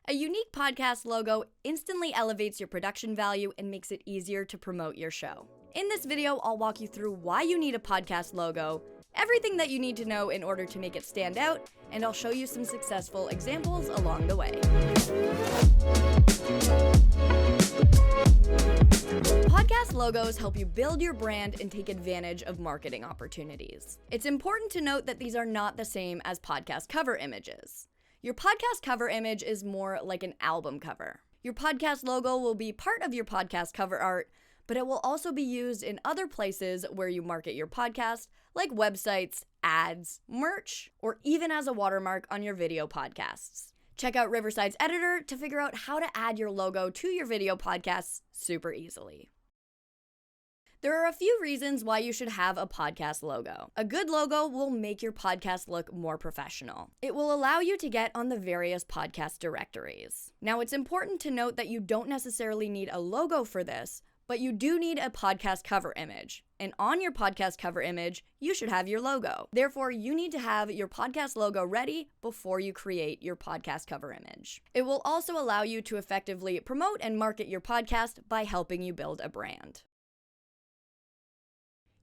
A unique podcast logo instantly elevates your production value and makes it easier to promote your show. In this video, I'll walk you through why you need a podcast logo, everything that you need to know in order to make it stand out, and I'll show you some successful examples along the way. Podcast logos help you build your brand and take advantage of marketing opportunities. It's important to note that these are not the same as podcast cover images. Your podcast cover image is more like an album cover. Your podcast logo will be part of your podcast cover art, but it will also be used in other places where you market your podcast, like websites, ads, merch, or even as a watermark on your video podcasts. Check out Riverside's editor to figure out how to add your logo to your video podcasts super easily. There are a few reasons why you should have a podcast logo. A good logo will make your podcast look more professional. It will allow you to get on the various podcast directories. Now, it's important to note that you don't necessarily need a logo for this, but you do need a podcast cover image. And on your podcast cover image, you should have your logo. Therefore, you need to have your podcast logo ready before you create your podcast cover image. It will also allow you to effectively promote and market your podcast by helping you build a brand.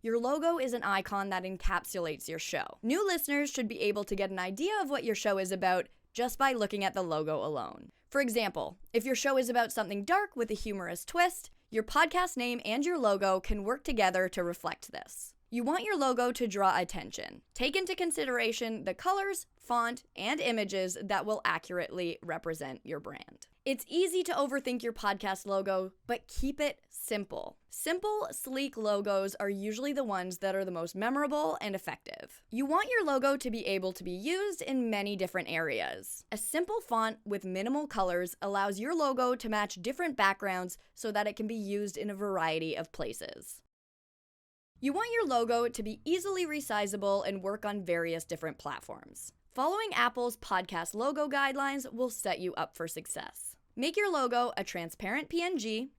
Your logo is an icon that encapsulates your show. New listeners should be able to get an idea of what your show is about just by looking at the logo alone. For example, if your show is about something dark with a humorous twist, your podcast name and your logo can work together to reflect this. You want your logo to draw attention. Take into consideration the colors, font, and images that will accurately represent your brand. It's easy to overthink your podcast logo, but keep it simple. Simple, sleek logos are usually the ones that are the most memorable and effective. You want your logo to be able to be used in many different areas. A simple font with minimal colors allows your logo to match different backgrounds so that it can be used in a variety of places. You want your logo to be easily resizable and work on various different platforms. Following Apple's podcast logo guidelines will set you up for success. Make your logo a transparent PNG,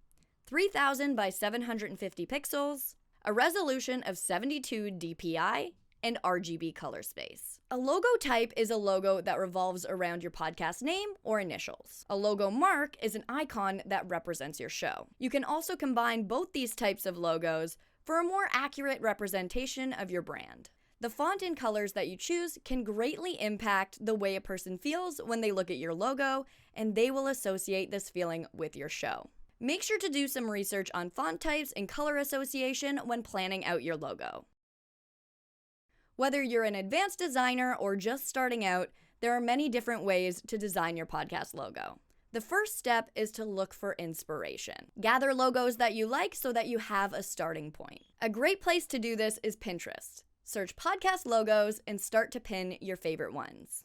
3000 by 750 pixels, a resolution of 72 dpi, and RGB color space. A logo type is a logo that revolves around your podcast name or initials. A logo mark is an icon that represents your show. You can also combine both these types of logos for a more accurate representation of your brand. The font and colors that you choose can greatly impact the way a person feels when they look at your logo, and they will associate this feeling with your show. Make sure to do some research on font types and color association when planning out your logo. Whether you're an advanced designer or just starting out, there are many different ways to design your podcast logo. The first step is to look for inspiration. Gather logos that you like so that you have a starting point. A great place to do this is Pinterest. Search podcast logos and start to pin your favorite ones.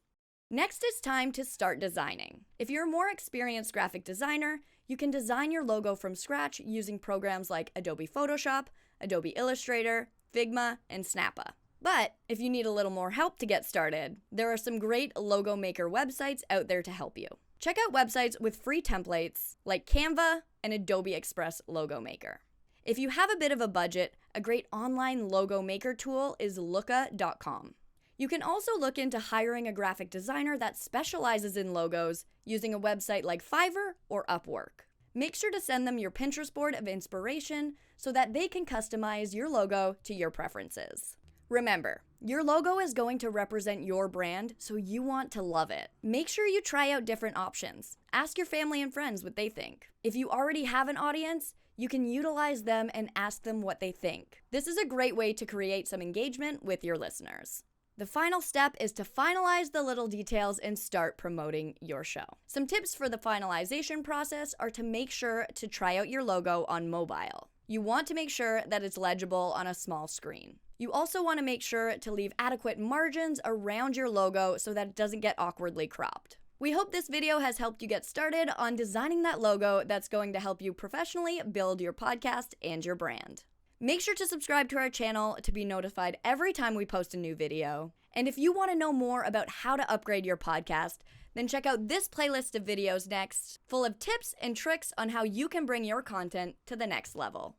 Next, it's time to start designing. If you're a more experienced graphic designer, you can design your logo from scratch using programs like Adobe Photoshop, Adobe Illustrator, Figma, and Snappa. But if you need a little more help to get started, there are some great logo maker websites out there to help you. Check out websites with free templates like Canva and Adobe Express Logo Maker. If you have a bit of a budget, a great online logo maker tool is looka.com. You can also look into hiring a graphic designer that specializes in logos using a website like Fiverr or Upwork. Make sure to send them your Pinterest board of inspiration so that they can customize your logo to your preferences. Remember, your logo is going to represent your brand, so you want to love it. Make sure you try out different options. Ask your family and friends what they think. If you already have an audience, you can utilize them and ask them what they think. This is a great way to create some engagement with your listeners. The final step is to finalize the little details and start promoting your show. Some tips for the finalization process are to make sure to try out your logo on mobile. You want to make sure that it's legible on a small screen. You also want to make sure to leave adequate margins around your logo so that it doesn't get awkwardly cropped. We hope this video has helped you get started on designing that logo that's going to help you professionally build your podcast and your brand. Make sure to subscribe to our channel to be notified every time we post a new video. And if you want to know more about how to upgrade your podcast, then check out this playlist of videos next, full of tips and tricks on how you can bring your content to the next level.